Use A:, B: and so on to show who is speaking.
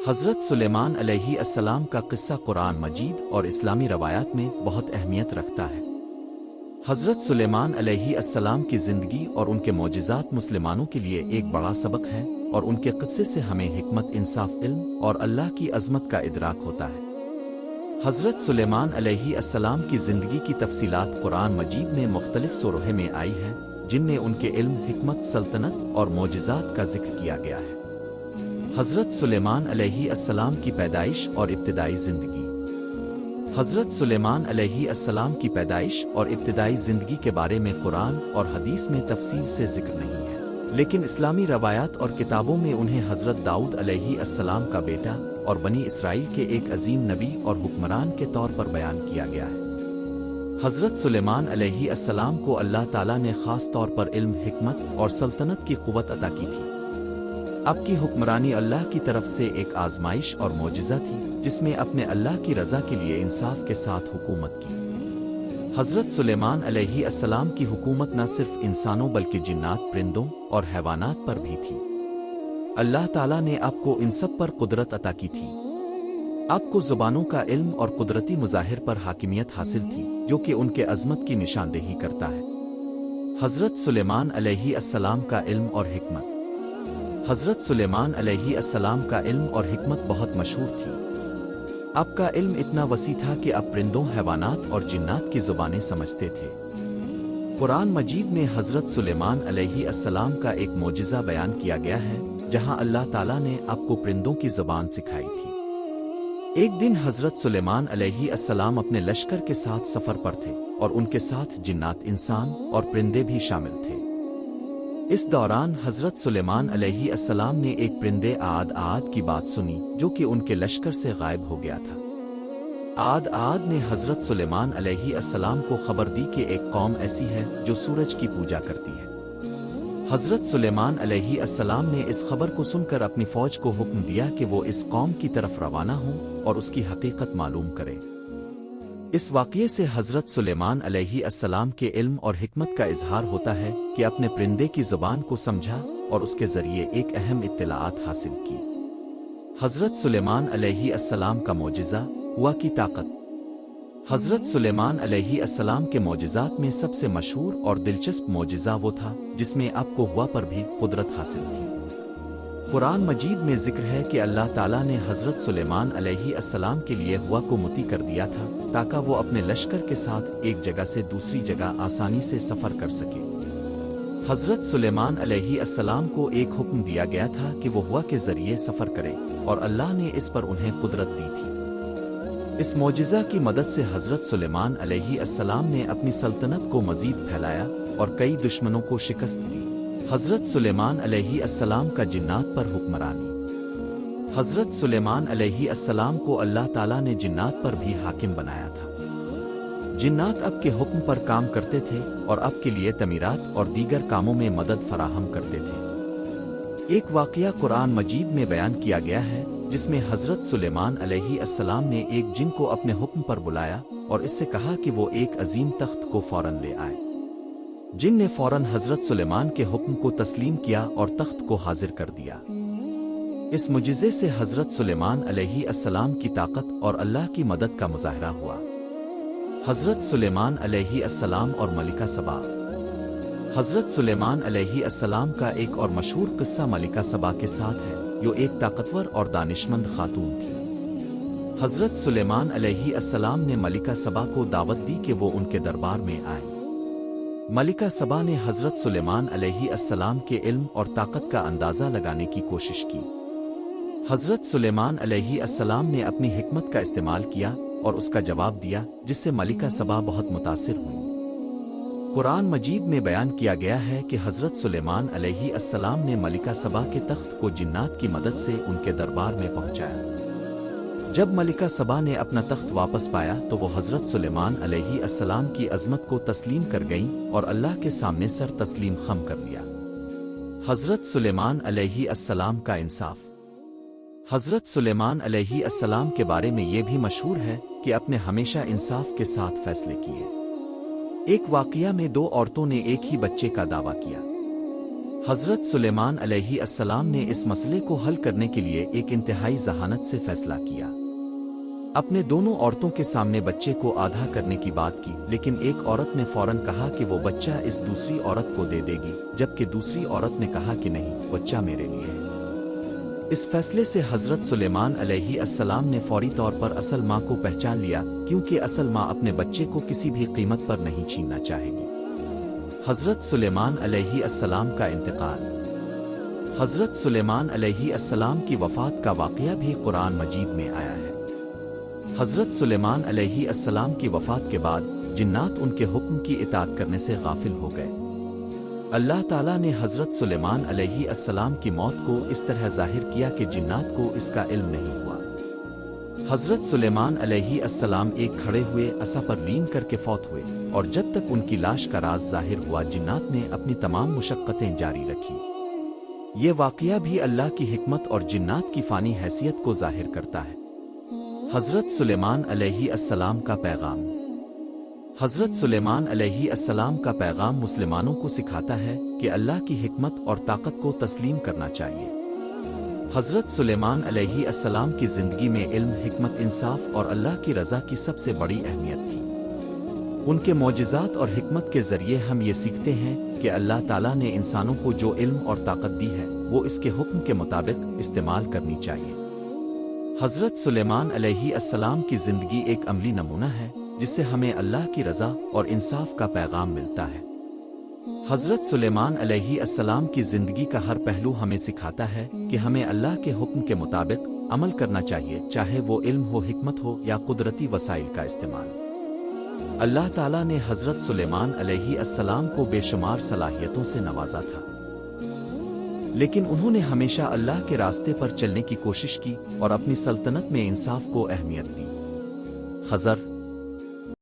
A: حضرت سلیمان علیہ السلام کا قصہ قرآن مجید اور اسلامی روایات میں بہت اہمیت رکھتا ہے۔ حضرت سلیمان علیہ السلام کی زندگی اور ان کے معجزات مسلمانوں کے لیے ایک بڑا سبق ہے، اور ان کے قصے سے ہمیں حکمت، انصاف، علم اور اللہ کی عظمت کا ادراک ہوتا ہے۔ حضرت سلیمان علیہ السلام کی زندگی کی تفصیلات قرآن مجید میں مختلف سوروں میں آئی ہیں، جن میں ان کے علم، حکمت، سلطنت اور معجزات کا ذکر کیا گیا ہے۔ حضرت سلیمان علیہ السلام کی پیدائش اور ابتدائی زندگی۔ حضرت سلیمان علیہ السلام کی پیدائش اور ابتدائی زندگی کے بارے میں قرآن اور حدیث میں تفصیل سے ذکر نہیں ہے، لیکن اسلامی روایات اور کتابوں میں انہیں حضرت داؤد علیہ السلام کا بیٹا اور بنی اسرائیل کے ایک عظیم نبی اور حکمران کے طور پر بیان کیا گیا ہے۔ حضرت سلیمان علیہ السلام کو اللہ تعالیٰ نے خاص طور پر علم، حکمت اور سلطنت کی قوت عطا کی تھی۔ آپ کی حکمرانی اللہ کی طرف سے ایک آزمائش اور معجزہ تھی، جس میں اپنے اللہ کی رضا کے لیے انصاف کے ساتھ حکومت کی۔ حضرت سلیمان علیہ السلام کی حکومت نہ صرف انسانوں بلکہ جنات، پرندوں اور حیوانات پر بھی تھی۔ اللہ تعالیٰ نے آپ کو ان سب پر قدرت عطا کی تھی۔ آپ کو زبانوں کا علم اور قدرتی مظاہر پر حاکمیت حاصل تھی، جو کہ ان کے عظمت کی نشاندہی کرتا ہے۔ حضرت سلیمان علیہ السلام کا علم اور حکمت۔ حضرت سلیمان علیہ السلام کا علم اور حکمت بہت مشہور تھی۔ آپ کا علم اتنا وسیع تھا کہ آپ پرندوں، حیوانات اور جنات کی زبانیں سمجھتے تھے۔ قرآن مجید میں حضرت سلیمان علیہ السلام کا ایک معجزہ بیان کیا گیا ہے، جہاں اللہ تعالیٰ نے آپ کو پرندوں کی زبان سکھائی تھی۔ ایک دن حضرت سلیمان علیہ السلام اپنے لشکر کے ساتھ سفر پر تھے، اور ان کے ساتھ جنات، انسان اور پرندے بھی شامل تھے۔ اس دوران حضرت سلیمان علیہ السلام نے ایک پرندے عاد کی بات سنی، جو کہ ان کے لشکر سے غائب ہو گیا تھا۔ عاد نے حضرت سلیمان علیہ السلام کو خبر دی کہ ایک قوم ایسی ہے جو سورج کی پوجا کرتی ہے۔ حضرت سلیمان علیہ السلام نے اس خبر کو سن کر اپنی فوج کو حکم دیا کہ وہ اس قوم کی طرف روانہ ہوں اور اس کی حقیقت معلوم کرے۔ اس واقعے سے حضرت سلیمان علیہ السلام کے علم اور حکمت کا اظہار ہوتا ہے کہ اپنے پرندے کی زبان کو سمجھا اور اس کے ذریعے ایک اہم اطلاعات حاصل کی۔ حضرت سلیمان علیہ السلام کا معجزہ، ہوا کی طاقت۔ حضرت سلیمان علیہ السلام کے معجزات میں سب سے مشہور اور دلچسپ معجزہ وہ تھا جس میں آپ کو ہوا پر بھی قدرت حاصل تھی۔ قرآن مجید میں ذکر ہے کہ اللہ تعالیٰ نے حضرت سلیمان علیہ السلام کے لیے ہوا کو متی کر دیا تھا، تاکہ وہ اپنے لشکر کے ساتھ ایک جگہ سے دوسری جگہ آسانی سے سفر کر سکے۔ حضرت سلیمان علیہ السلام کو ایک حکم دیا گیا تھا کہ وہ ہوا کے ذریعے سفر کرے، اور اللہ نے اس پر انہیں قدرت دی تھی۔ اس معجزہ کی مدد سے حضرت سلیمان علیہ السلام نے اپنی سلطنت کو مزید پھیلایا اور کئی دشمنوں کو شکست دی۔ حضرت سلیمان علیہ السلام کا جنات پر حکمرانی۔ حضرت سلیمان علیہ السلام کو اللہ تعالیٰ نے جنات پر بھی حاکم بنایا تھا۔ جنات اب کے حکم پر کام کرتے تھے اور اب کے لیے تعمیرات اور دیگر کاموں میں مدد فراہم کرتے تھے۔ ایک واقعہ قرآن مجید میں بیان کیا گیا ہے جس میں حضرت سلیمان علیہ السلام نے ایک جن کو اپنے حکم پر بلایا اور اس سے کہا کہ وہ ایک عظیم تخت کو فوراً لے آئے۔ جن نے فوراً حضرت سلیمان کے حکم کو تسلیم کیا اور تخت کو حاضر کر دیا۔ اس معجزے سے حضرت سلیمان علیہ السلام کی طاقت اور اللہ کی مدد کا مظاہرہ ہوا۔ حضرت سلیمان علیہ السلام اور ملکہ سبا۔ حضرت سلیمان علیہ السلام کا ایک اور مشہور قصہ ملکہ سبا کے ساتھ ہے، جو ایک طاقتور اور دانشمند خاتون تھی۔ حضرت سلیمان علیہ السلام نے ملکہ سبا کو دعوت دی کہ وہ ان کے دربار میں آئے۔ ملکہ سبا نے حضرت سلیمان علیہ السلام کے علم اور طاقت کا اندازہ لگانے کی کوشش کی۔ حضرت سلیمان علیہ السلام نے اپنی حکمت کا استعمال کیا اور اس کا جواب دیا، جس سے ملکہ سبا بہت متاثر ہوئی۔ قرآن مجید میں بیان کیا گیا ہے کہ حضرت سلیمان علیہ السلام نے ملکہ سبا کے تخت کو جنات کی مدد سے ان کے دربار میں پہنچایا۔ جب ملکہ سبا نے اپنا تخت واپس پایا تو وہ حضرت سلیمان علیہ السلام کی عظمت کو تسلیم کر گئیں اور اللہ کے سامنے سر تسلیم خم کر لیا۔ حضرت سلیمان علیہ السلام کا انصاف۔ حضرت سلیمان علیہ السلام کے بارے میں یہ بھی مشہور ہے کہ اپنے ہمیشہ انصاف کے ساتھ فیصلے کیے۔ ایک واقعہ میں دو عورتوں نے ایک ہی بچے کا دعویٰ کیا۔ حضرت سلیمان علیہ السلام نے اس مسئلے کو حل کرنے کے لیے ایک انتہائی ذہانت سے فیصلہ کیا۔ اپنے دونوں عورتوں کے سامنے بچے کو آدھا کرنے کی بات کی، لیکن ایک عورت نے فوراً کہا کہ وہ بچہ اس دوسری عورت کو دے دے گی، جبکہ دوسری عورت نے کہا کہ نہیں، بچہ میرے لیے ہے۔ اس فیصلے سے حضرت سلیمان علیہ السلام نے فوری طور پر اصل ماں کو پہچان لیا، کیونکہ اصل ماں اپنے بچے کو کسی بھی قیمت پر نہیں چھیننا چاہے گی۔ حضرت سلیمان علیہ السلام کا انتقال۔ حضرت سلیمان علیہ السلام کی وفات کا واقعہ بھی قرآن مجید میں آیا ہے۔ حضرت سلیمان علیہ السلام کی وفات کے بعد جنات ان کے حکم کی اطاعت کرنے سے غافل ہو گئے۔ اللہ تعالیٰ نے حضرت سلیمان علیہ السلام کی موت کو اس طرح ظاہر کیا کہ جنات کو اس کا علم نہیں ہوا۔ حضرت سلیمان علیہ السلام ایک کھڑے ہوئے عصا پر لین کر کے فوت ہوئے، اور جب تک ان کی لاش کا راز ظاہر ہوا جنات نے اپنی تمام مشقتیں جاری رکھی۔ یہ واقعہ بھی اللہ کی حکمت اور جنات کی فانی حیثیت کو ظاہر کرتا ہے۔ حضرت سلیمان علیہ السلام کا پیغام۔ حضرت سلیمان علیہ السلام کا پیغام مسلمانوں کو سکھاتا ہے کہ اللہ کی حکمت اور طاقت کو تسلیم کرنا چاہیے۔ حضرت سلیمان علیہ السلام کی زندگی میں علم، حکمت، انصاف اور اللہ کی رضا کی سب سے بڑی اہمیت تھی۔ ان کے معجزات اور حکمت کے ذریعے ہم یہ سیکھتے ہیں کہ اللہ تعالیٰ نے انسانوں کو جو علم اور طاقت دی ہے وہ اس کے حکم کے مطابق استعمال کرنی چاہیے۔ حضرت سلیمان علیہ السلام کی زندگی ایک عملی نمونہ ہے جس سے ہمیں اللہ کی رضا اور انصاف کا پیغام ملتا ہے۔ حضرت سلیمان علیہ السلام کی زندگی کا ہر پہلو ہمیں سکھاتا ہے کہ ہمیں اللہ کے حکم کے مطابق عمل کرنا چاہیے، چاہے وہ علم ہو، حکمت ہو یا قدرتی وسائل کا استعمال۔ اللہ تعالیٰ نے حضرت سلیمان علیہ السلام کو بے شمار صلاحیتوں سے نوازا تھا، لیکن انہوں نے ہمیشہ اللہ کے راستے پر چلنے کی کوشش کی اور اپنی سلطنت میں انصاف کو اہمیت دی۔ خضر